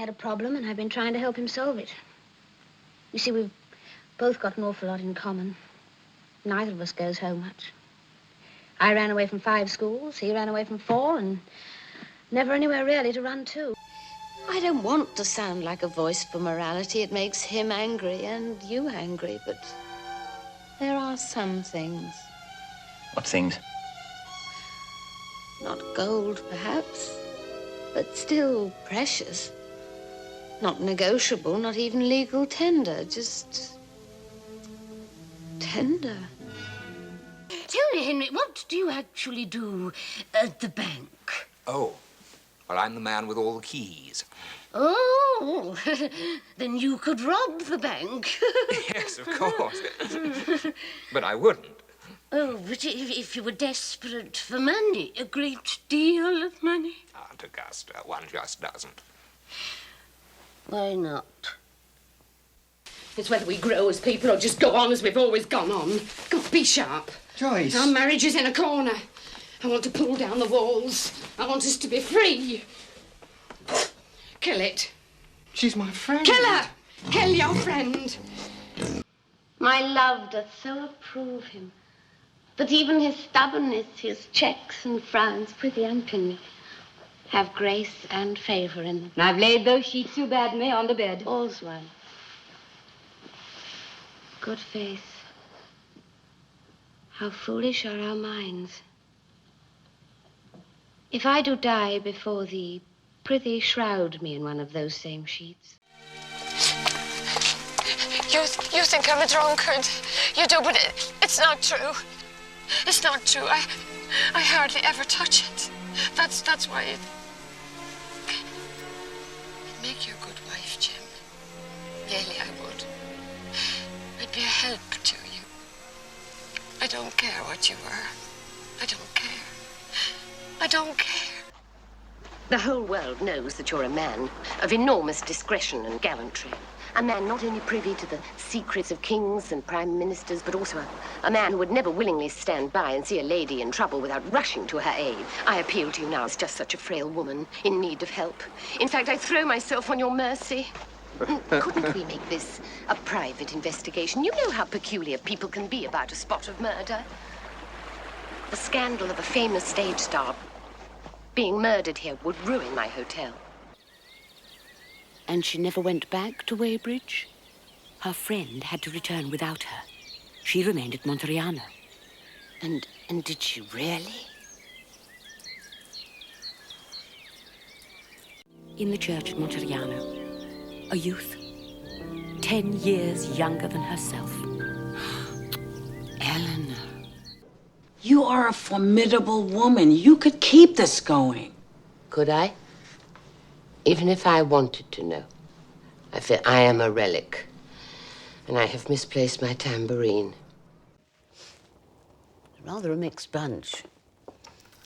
had a problem, and I've been trying to help him solve it. You see, we've both got an awful lot in common. Neither of us goes home much. I ran away from 5 schools, he ran away from 4, and never anywhere really to run to. I don't want to sound like a voice for morality. It makes him angry and you angry, but there are some things. What things? Not gold, perhaps, but still precious. Not negotiable, not even legal tender, just tender. Tell me, Henry, what do you actually do at the bank? Oh, well, I'm the man with all the keys. Oh, then you could rob the bank. Yes, of course. But I wouldn't. Oh, but if you were desperate for money, a great deal of money? Aunt Augusta, one just doesn't. Why not? It's whether we grow as people or just go on as we've always gone on. Come on, be sharp. Joyce. Our marriage is in a corner. I want to pull down the walls. I want us to be free. Kill it. She's my friend. Kill her! Kill your friend. My love doth so approve him, that even his stubbornness, his checks and frowns, prithee unpin me, have grace and favour in them. And I've laid those sheets you bade me on the bed. All's well. Good faith. How foolish are our minds. If I do die before thee, prithee shroud me in one of those same sheets. You think I'm a drunkard. You do, but it's not true. It's not true. I hardly ever touch it. That's why it make you a good wife, Jim. Really, I would. I'd be a help to you. I don't care what you were. I don't care. I don't care. The whole world knows that you're a man of enormous discretion and gallantry. A man not only privy to the secrets of kings and prime ministers, but also a man who would never willingly stand by and see a lady in trouble without rushing to her aid. I appeal to you now as just such a frail woman in need of help. In fact, I throw myself on your mercy. Couldn't we make this a private investigation? You know how peculiar people can be about a spot of murder. The scandal of a famous stage star being murdered here would ruin my hotel. And she never went back to Weybridge? Her friend had to return without her. She remained at Monteriano. And did she really? In the church at Monteriano, a youth, 10 years younger than herself. Eleanor, you are a formidable woman. You could keep this going. Could I? Even if I wanted to know. I feel I am a relic, and I have misplaced my tambourine. Rather a mixed bunch.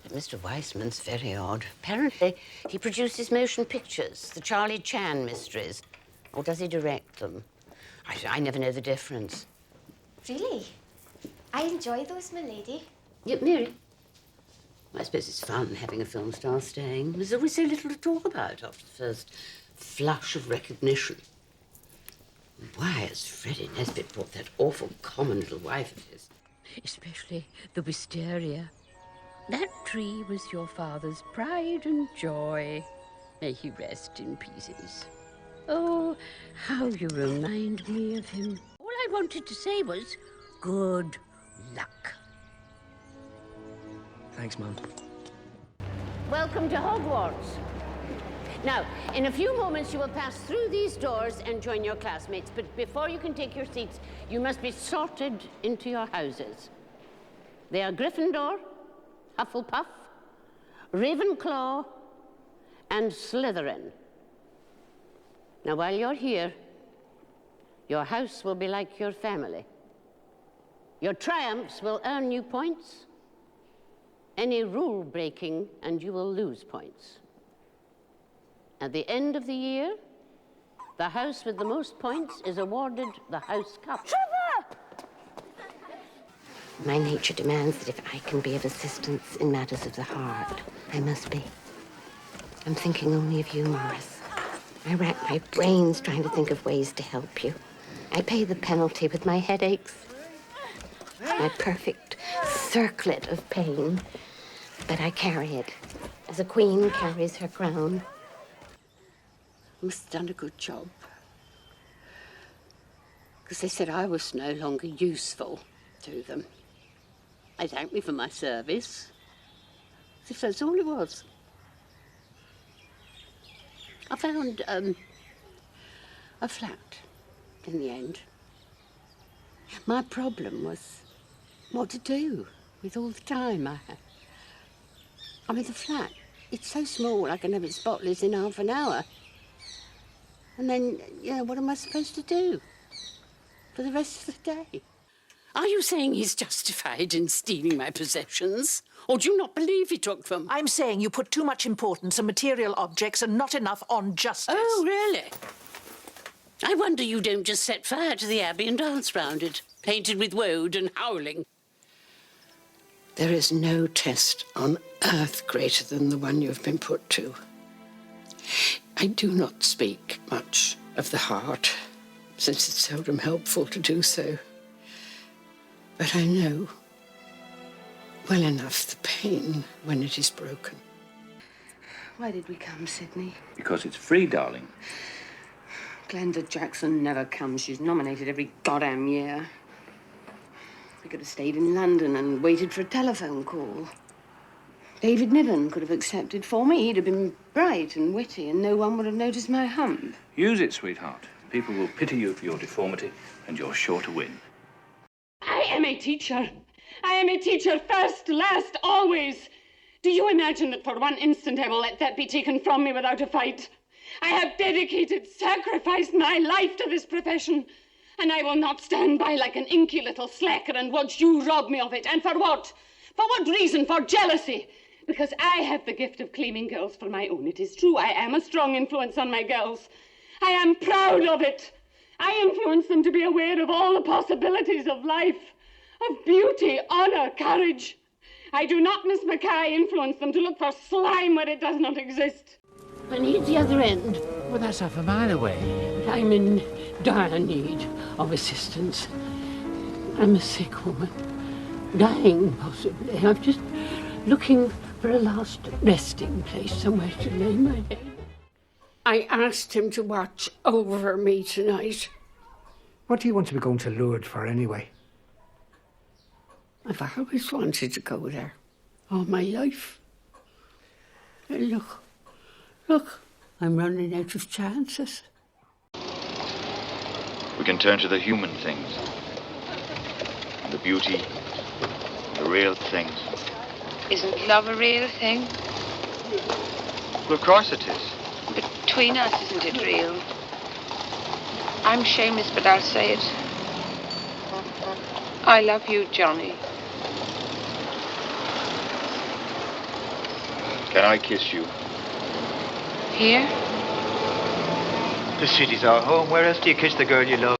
Mr. Weissman's very odd. Apparently, he produces motion pictures, the Charlie Chan mysteries. Or does he direct them? I never know the difference. Really? I enjoy those, my lady. Yet, Mary, I suppose it's fun having a film star staying. There's always so little to talk about after the first flush of recognition. Why has Freddie Nesbitt brought that awful common little wife of his? Especially the wisteria. That tree was your father's pride and joy. May he rest in pieces. Oh, how you remind me of him. All I wanted to say was good luck. Thanks, Mum. Welcome to Hogwarts. Now, in a few moments, you will pass through these doors and join your classmates. But before you can take your seats, you must be sorted into your houses. They are Gryffindor, Hufflepuff, Ravenclaw, and Slytherin. Now, while you're here, your house will be like your family. Your triumphs will earn you points. Any rule breaking, and you will lose points. At the end of the year, the house with the most points is awarded the House Cup. My nature demands that if I can be of assistance in matters of the heart, I must be. I'm thinking only of you, Morris. I rack my brains trying to think of ways to help you. I pay the penalty with my headaches, my perfect circlet of pain. But I carry it, as a queen carries her crown. You must have done a good job. Because they said I was no longer useful to them. They thanked me for my service, as if that's all it was. I found a flat in the end. My problem was what to do with all the time I had. I mean, the flat, it's so small I can have it spotless in half an hour. And then, you know, what am I supposed to do for the rest of the day? Are you saying he's justified in stealing my possessions? Or do you not believe he took them? I'm saying you put too much importance on material objects and not enough on justice. Oh, really? I wonder you don't just set fire to the Abbey and dance round it, painted with woad and howling. There is no test on earth greater than the one you have been put to. I do not speak much of the heart, since it's seldom helpful to do so. But I know well enough the pain when it is broken. Why did we come, Sydney? Because it's free, darling. Glenda Jackson never comes. She's nominated every goddamn year. We could have stayed in London and waited for a telephone call. David Niven could have accepted for me. He'd have been bright and witty, and no one would have noticed my hump. Use it, sweetheart. People will pity you for your deformity, and you're sure to win. I am a teacher. I am a teacher first, last, always. Do you imagine that for one instant I will let that be taken from me without a fight? I have dedicated, sacrificed my life to this profession, and I will not stand by like an inky little slacker and watch you rob me of it. And for what? For what reason? For jealousy? Because I have the gift of claiming girls for my own. It is true, I am a strong influence on my girls. I am proud of it. I influence them to be aware of all the possibilities of life, of beauty, honour, courage. I do not, Miss Mackay, influence them to look for slime where it does not exist. I need the other end. Well, that's half a mile away. But I'm in dire need of assistance. I'm a sick woman. Dying, possibly. I'm just looking for a last resting place, somewhere to lay my head. I asked him to watch over me tonight. What do you want to be going to Lourdes for, anyway? I've always wanted to go there. All my life. And look, I'm running out of chances. We can turn to the human things. The beauty, the real things. Isn't love a real thing? Well, of course it is. Between us, isn't it real? I'm shameless, but I'll say it. I love you, Johnny. Can I kiss you? Here? The city's our home. Where else do you kiss the girl you love?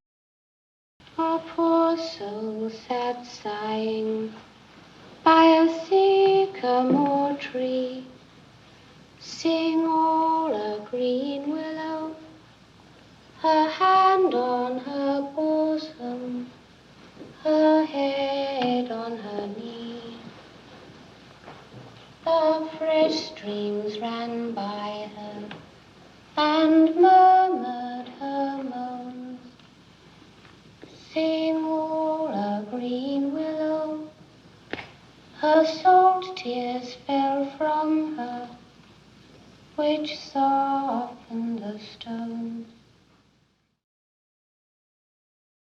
A poor soul sat sighing by a sycamore tree, sing all a green willow, her hand on her bosom, her head on her knee. The fresh streams ran by her and murmured her moans, sing all a green willow. Her salt tears fell from her, which softened the stones.